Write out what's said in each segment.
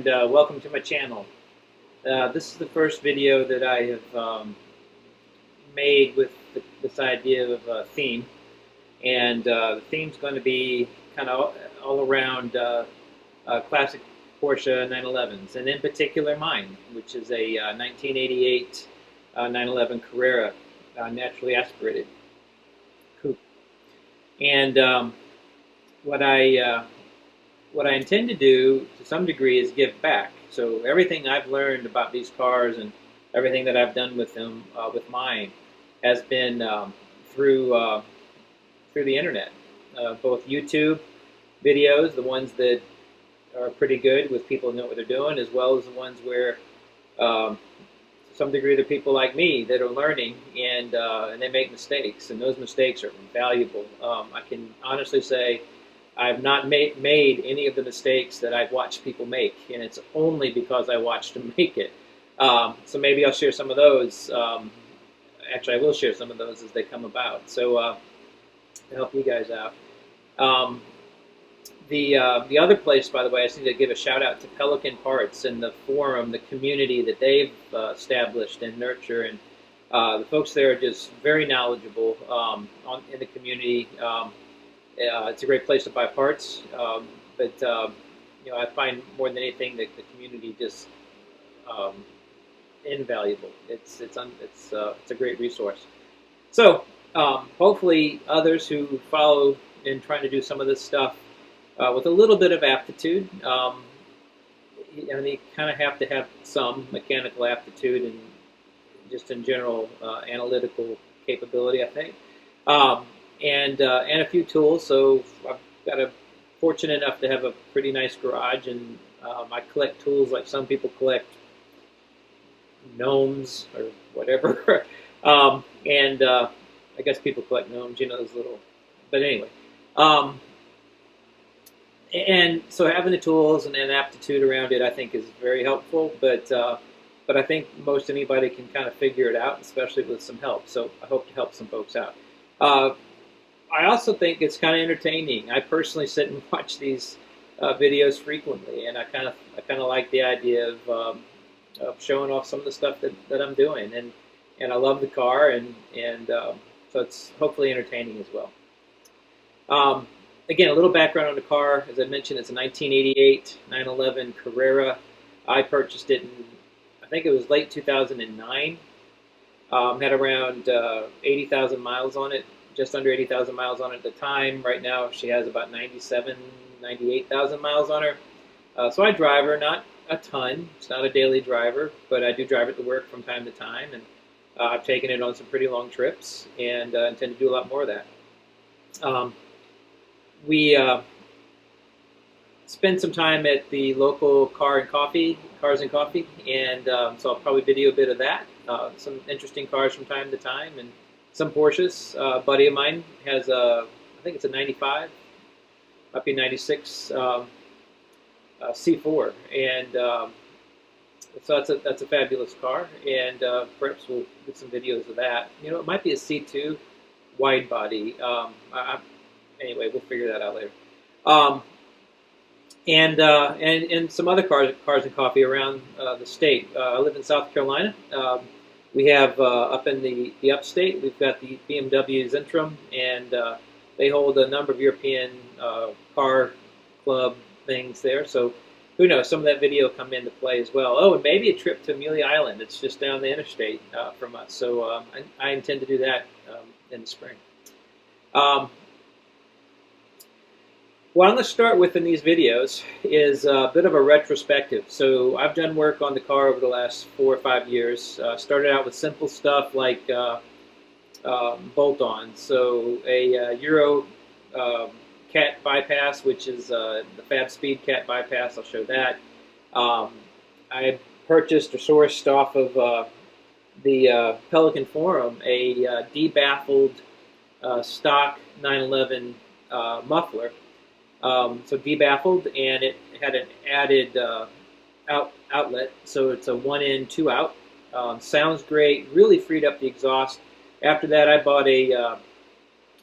and welcome to my channel. This is the first video that I have made with this idea of a theme, and the theme's going to be kind of all around classic Porsche 911s, and in particular mine, which is a 1988 911 Carrera naturally aspirated coupe. And what I intend to do, to some degree, is give back. So everything I've learned about these cars and everything that I've done with them, with mine, has been through the internet, both YouTube videos, the ones that are pretty good with people who know what they're doing, as well as the ones where, to some degree, they're people like me that are learning and they make mistakes, and those mistakes are valuable. I can honestly say I've not made any of the mistakes that I've watched people make, and it's only because I watched them make it. So maybe I'll share some of those. Actually, I will share some of those as they come about. So to help you guys out. The other place, by the way, I just need to give a shout out to Pelican Parts and the forum, the community that they've established and nurture, and the folks there are just very knowledgeable in the community. It's a great place to buy parts, but you know, I find more than anything that the community just invaluable. It's a great resource. So hopefully others who follow in trying to do some of this stuff with a little bit of aptitude, and you kind of have to have some mechanical aptitude and just in general analytical capability, I think. And a few tools. So I've got fortunate enough to have a pretty nice garage, and I collect tools like some people collect gnomes or whatever. I guess people collect gnomes, you know, those little. But anyway, and so having the tools and an aptitude around it, I think, is very helpful. But I think most anybody can kind of figure it out, especially with some help. So I hope to help some folks out. I also think it's kind of entertaining. I personally sit and watch these videos frequently, and I kind of like the idea of showing off some of the stuff that I'm doing, and I love the car, and so it's hopefully entertaining as well. Again, a little background on the car. As I mentioned, it's a 1988 911 Carrera. I purchased it in, I think it was late 2009. Had around 80,000 miles on it. Just under 80,000 miles on it at the time. Right now, she has about 98,000 miles on her. So I drive her, not a ton. It's not a daily driver, but I do drive it to work from time to time, and I've taken it on some pretty long trips, and intend to do a lot more of that. We spent some time at the local Cars and Coffee, and so I'll probably video a bit of that. Some interesting cars from time to time, and some Porsches. A buddy of mine has I think it's a 95, might be 96 C4, and so that's a fabulous car, and perhaps we'll get some videos of that. You know, it might be a C2 wide body. Anyway, we'll figure that out later. And some other cars and coffee around the state. I live in South Carolina. We have up in the upstate, we've got the BMW Zentrum, and they hold a number of European car club things there. So who knows, some of that video will come into play as well. Oh, and maybe a trip to Amelia Island. It's just down the interstate from us. So I intend to do that in the spring. What I'm going to start with in these videos is a bit of a retrospective. So I've done work on the car over the last 4 or 5 years. Started out with simple stuff like bolt-ons. So a Euro cat bypass, which is the Fab Speed cat bypass. I'll show that. I purchased or sourced off of the Pelican Forum a debaffled stock 911 muffler. So debaffled, and it had an added outlet, so it's a 1-in, 2-out. Sounds great, really freed up the exhaust. After that, I bought a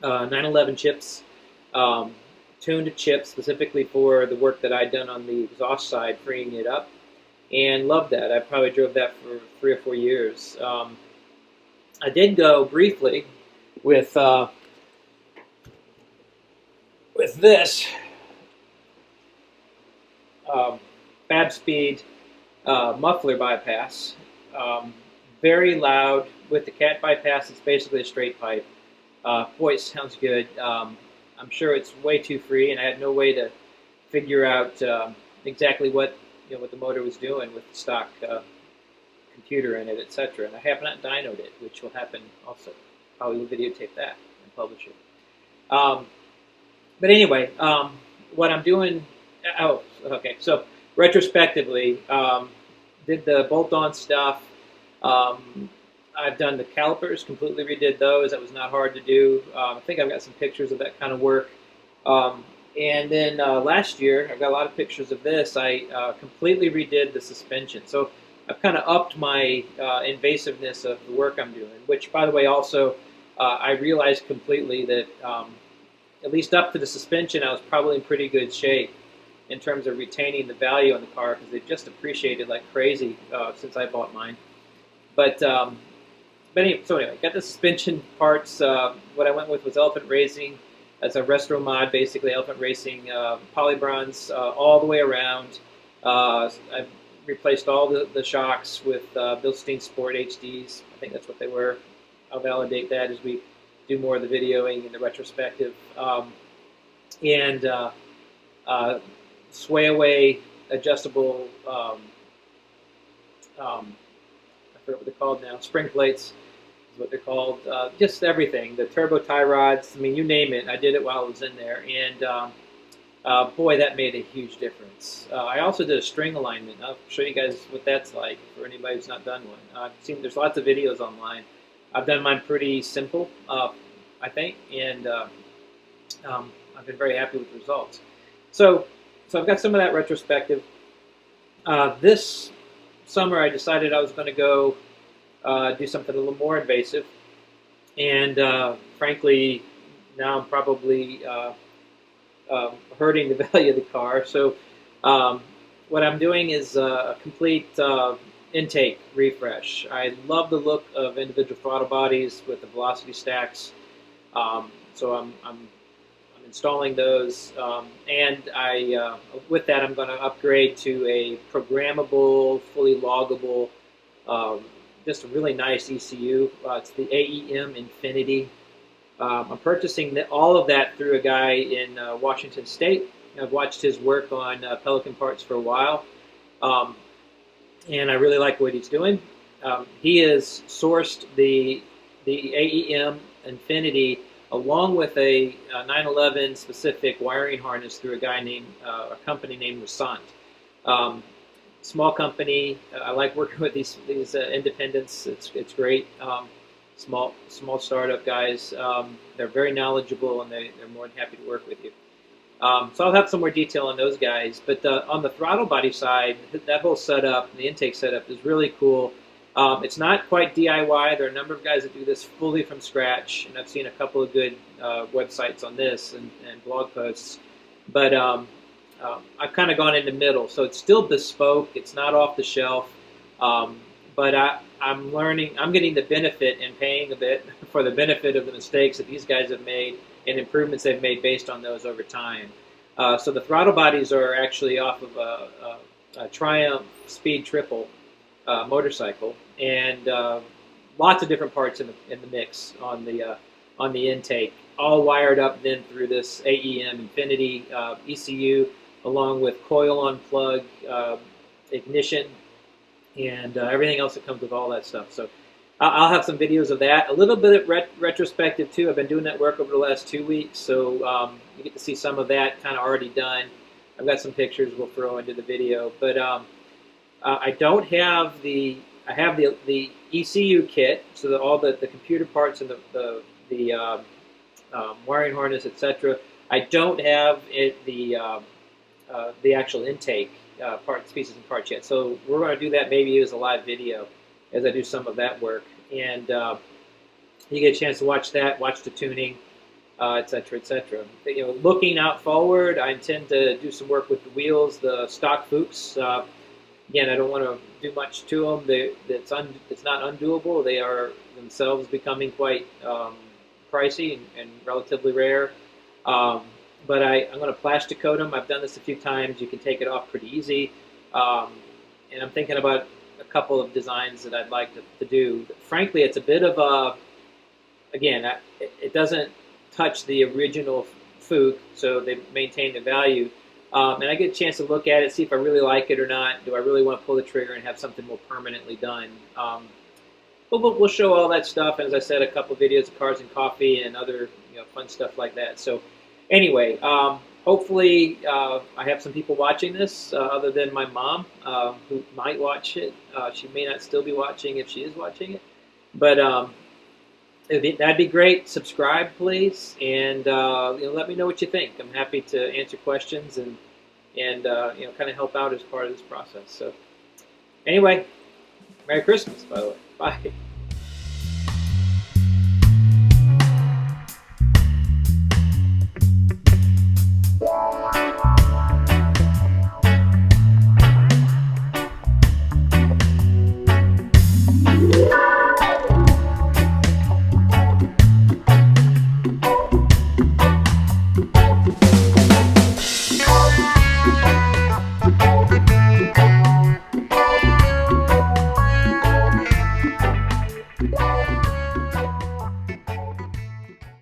911 chips tuned to chips specifically for the work that I'd done on the exhaust side, freeing it up, and loved that. I probably drove that for 3 or 4 years. I did go briefly with this Fab Speed muffler bypass. Very loud. With the cat bypass, it's basically a straight pipe. Boy, it sounds good. I'm sure it's way too free, and I had no way to figure out exactly what what the motor was doing with the stock computer in it, etc. And I have not dynoed it, which will happen also. Probably will videotape that and publish it. But anyway, what I'm doing. Oh, okay. So retrospectively, did the bolt-on stuff. I've done the calipers, completely redid those. That was not hard to do. I think I've got some pictures of that kind of work. And then last year, I've got a lot of pictures of this. I completely redid the suspension. So I've kind of upped my invasiveness of the work I'm doing, which, by the way, also I realized completely that at least up to the suspension, I was probably in pretty good shape in terms of retaining the value on the car because they've just appreciated like crazy since I bought mine. But anyway, got the suspension parts. What I went with was Elephant Racing as a resto mod, basically Elephant Racing polybronze all the way around. I replaced all the shocks with Bilstein Sport HDs. I think that's what they were. I'll validate that as we do more of the videoing and the retrospective. And sway away adjustable. I forget what they're called now. Spring plates is what they're called. Just everything. The turbo tie rods. I mean, you name it. I did it while I was in there, and boy, that made a huge difference. I also did a string alignment. I'll show you guys what that's like for anybody who's not done one. I've seen there's lots of videos online. I've done mine pretty simple, I think, and I've been very happy with the results. So I've got some of that retrospective. This summer, I decided I was going to go do something a little more invasive, and frankly, now I'm probably hurting the value of the car. So what I'm doing is a complete intake refresh. I love the look of individual throttle bodies with the velocity stacks, so I'm installing those, and with that I'm going to upgrade to a programmable, fully loggable, just a really nice ECU. It's the AEM Infinity. I'm purchasing all of that through a guy in Washington State. I've watched his work on Pelican parts for a while, and I really like what he's doing. He has sourced the AEM Infinity along with a 911 specific wiring harness through a guy named a company named Rasant. Small company. I like working with these independents. It's great. Small startup guys. They're very knowledgeable, and they're more than happy to work with you. So I'll have some more detail on those guys. But on the throttle body side, that whole setup, the intake setup, is really cool. It's not quite DIY. There are a number of guys that do this fully from scratch, and I've seen a couple of good websites on this and blog posts. But I've kind of gone in the middle, so it's still bespoke. It's not off the shelf, but I'm learning. I'm getting the benefit and paying a bit for the benefit of the mistakes that these guys have made and improvements they've made based on those over time. So the throttle bodies are actually off of a Triumph Speed Triple motorcycle, and lots of different parts in the mix on the intake, all wired up then through this AEM Infinity ECU, along with coil on plug, ignition, and everything else that comes with all that stuff. So I'll have some videos of that. A little bit of retrospective too. I've been doing that work over the last 2 weeks, so you get to see some of that kind of already done. I've got some pictures we'll throw into the video, but I don't have I have the ECU kit, so that all the computer parts and the wiring harness, etc. I don't have the actual intake parts, pieces and parts yet. So we're going to do that maybe as a live video as I do some of that work, and you get a chance to watch that, watch the tuning, etc., etc. You know, looking out forward, I intend to do some work with the wheels, the stock Fuchs. Again, I don't want to do much to them. It's not undoable. They are themselves becoming quite pricey and relatively rare. Um, but I'm going to plastic coat them. I've done this a few times. You can take it off pretty easy. Um, and I'm thinking about a couple of designs that I'd like to do. Frankly, it's a bit of a, again, it doesn't touch the original Fuchs, so they maintain the value. And I get a chance to look at it, see if I really like it or not. Do I really want to pull the trigger and have something more permanently done? But we'll show all that stuff. And as I said, a couple of videos of Cars and Coffee and other fun stuff like that. So anyway, hopefully I have some people watching this other than my mom who might watch it. She may not still be watching if she is watching it. But that'd be great. Subscribe, please, and let me know what you think. I'm happy to answer questions and kind of help out as part of this process. So, anyway, Merry Christmas, by the way. Bye.